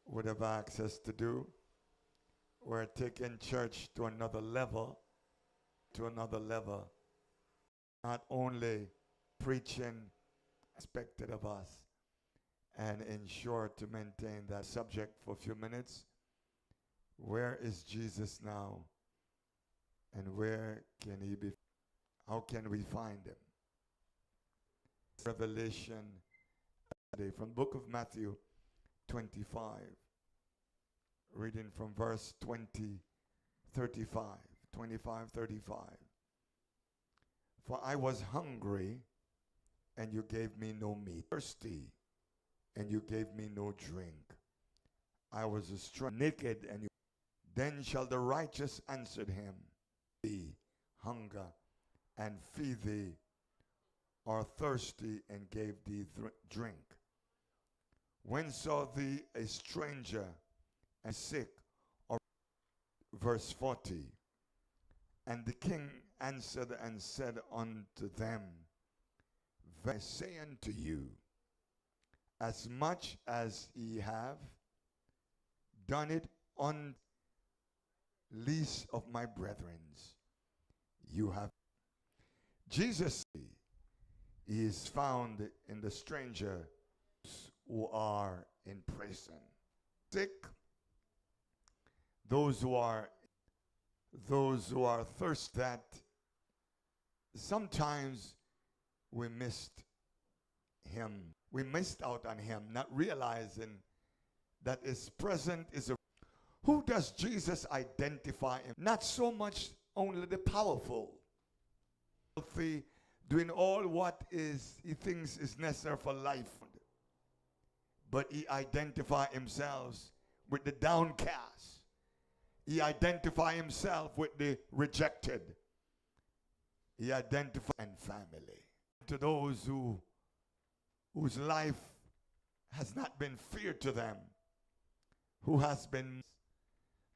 would have access to do. We're taking church to another level, Not only preaching expected of us and ensure to maintain that subject for a few minutes. Where is Jesus now? And where can he be? How can we find him? Revelation today from the book of Matthew 25, reading from verse 25, 35. For I was hungry, and you gave me no meat. Thirsty, and you gave me no drink. I was naked, and you. Then shall the righteous answer him, thee hunger, and feed thee, or thirsty, and gave thee drink. When saw thee a stranger and sick, or verse 40. And the king answered and said unto them, I say unto you, as much as ye have done it on least of my brethren, you have. Jesus is found in the stranger who are in prison, sick, those who are thirsty. That sometimes we missed him. We missed out on him, not realizing that his presence is a. Who does Jesus identify him? Not so much only the powerful, doing all what he thinks is necessary for life, but he identifies himself with the downcast. He identifies himself with the rejected. He identifies family. To those whose life has not been feared to them,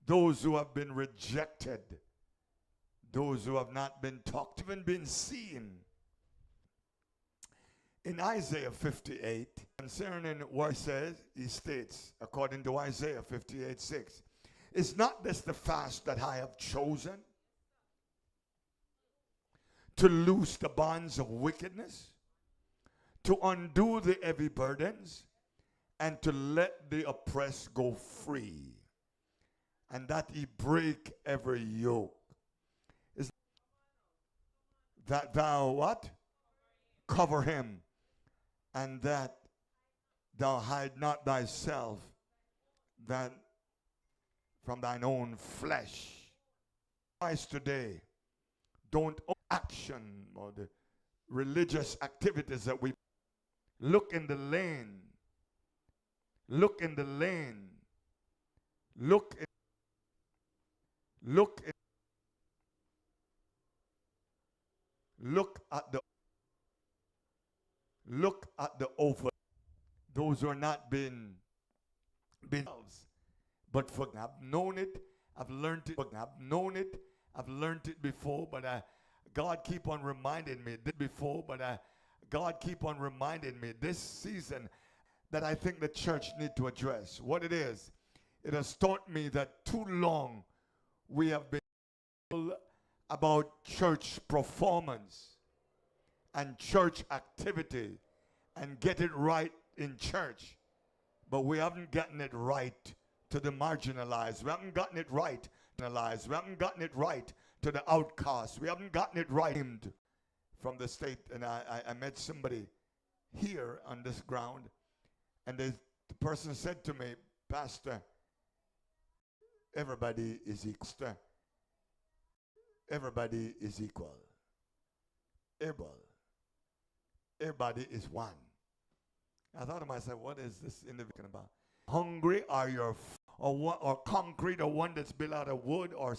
those who have been rejected, those who have not been talked, even been seen. In Isaiah 58, concerning what he states, according to Isaiah 58:6, is not this the fast that I have chosen? To loose the bonds of wickedness, to undo the heavy burdens, and to let the oppressed go free, and that he break every yoke. Is that thou what? Cover him, and that thou hide not thyself that from thine own flesh. Christ today, don't action or the religious activities that we look in the lane. Look in the lane. Look at the over. Those who are not been but for I've known it, I've learned it, I've learned it before, but God keep on reminding me God keep on reminding me this season that I think the church need to address. What it is, it has taught me that too long we have been about church performance and church activity and get it right in church, but we haven't gotten it right to the marginalized. We haven't gotten it right to the marginalized. We haven't gotten it right to the outcast. We haven't gotten it right from the state. And I met somebody here on this ground, and the person said to me, Pastor, everybody is equal. Everybody is equal. Everybody is one. I thought to myself, what is this individual about? Hungry are your or concrete, or one that's built out of wood or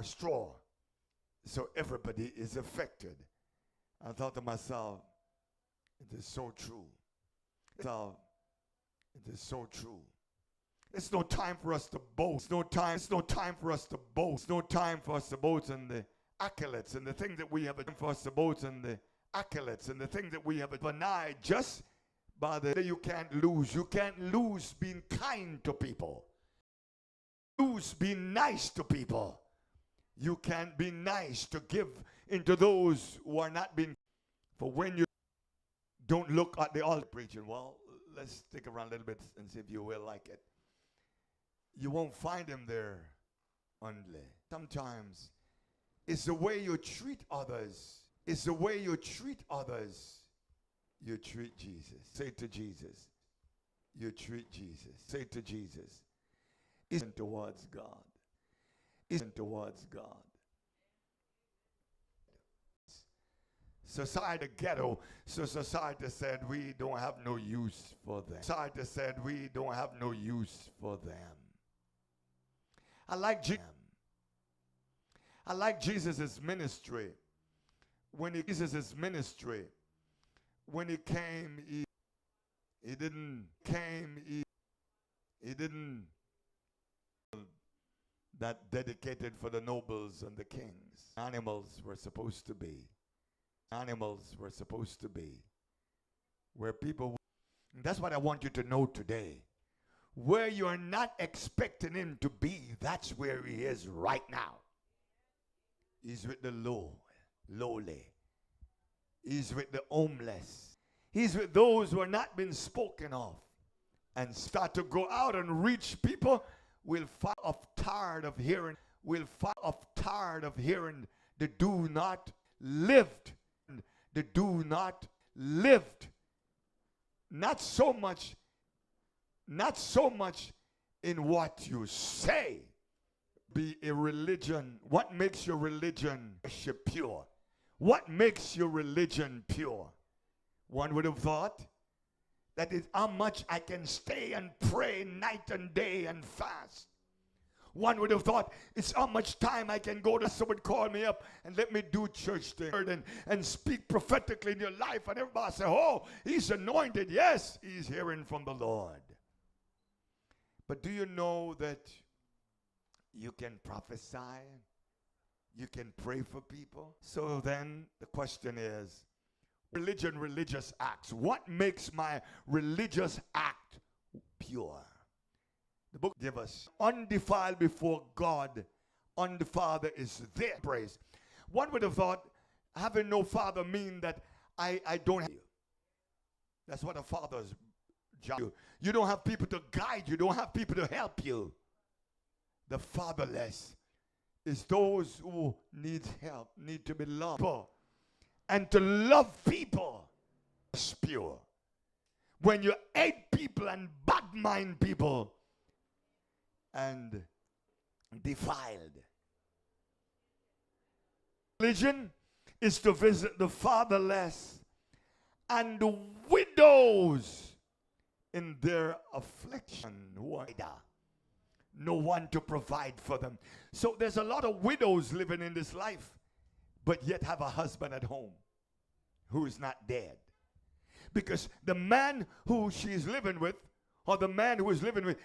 straw. So everybody is affected. I thought to myself, it is so true. It is so true. It's no time for us to boast. It's no time for us to boast. It's no time for us to boast in the accolades and the things that we have. For us to boast in the accolades and the things that we have. But now, just by the you can't lose. You can't lose being kind to people. Lose being nice to people. You can't be nice to give into those who are not being. For when you don't look at the altar preaching, well, let's stick around a little bit and see if you will like it. You won't find him there only. Sometimes it's the way you treat others. It's the way you treat others. You treat Jesus. Say to Jesus. You treat Jesus. Say to Jesus. Isn't towards God. Isn't towards God. Society ghetto. So society said we don't have no use for them. Society said we don't have no use for them. I like Jesus' ministry. When he came, he didn't that dedicated for the nobles and the kings. Animals were supposed to be. Where people, that's what I want you to know today. Where you are not expecting him to be, that's where he is right now. He's with the lowly. He's with the homeless. He's with those who are not been spoken of. And start to go out and reach people. We'll fall off tired of hearing. The do not lived. The do not lived. Not so much in what you say. Be a religion. What makes your religion worship pure? What makes your religion pure? One would have thought that is how much I can stay and pray night and day and fast. One would have thought it's how much time I can go to someone would call me up and let me do church thing and speak prophetically in your life. And everybody say, oh, he's anointed. Yes, he's hearing from the Lord. But do you know that you can prophesy? You can pray for people? So then the question is, religious acts. What makes my religious act pure? The book gives us undefiled before God. Undefiled is there. Praise. One would have thought having no father mean that I don't have you. That's what a father's job is. You don't have people to guide you. You don't have people to help you. The fatherless is those who need help, need to be loved. And to love people is pure. When you hate people and bad mind people and defiled. Religion is to visit the fatherless and the widows in their affliction. No one to provide for them. So there's a lot of widows living in this life, but yet have a husband at home who is not dead. Because the man who she's living with, or the man who is living with,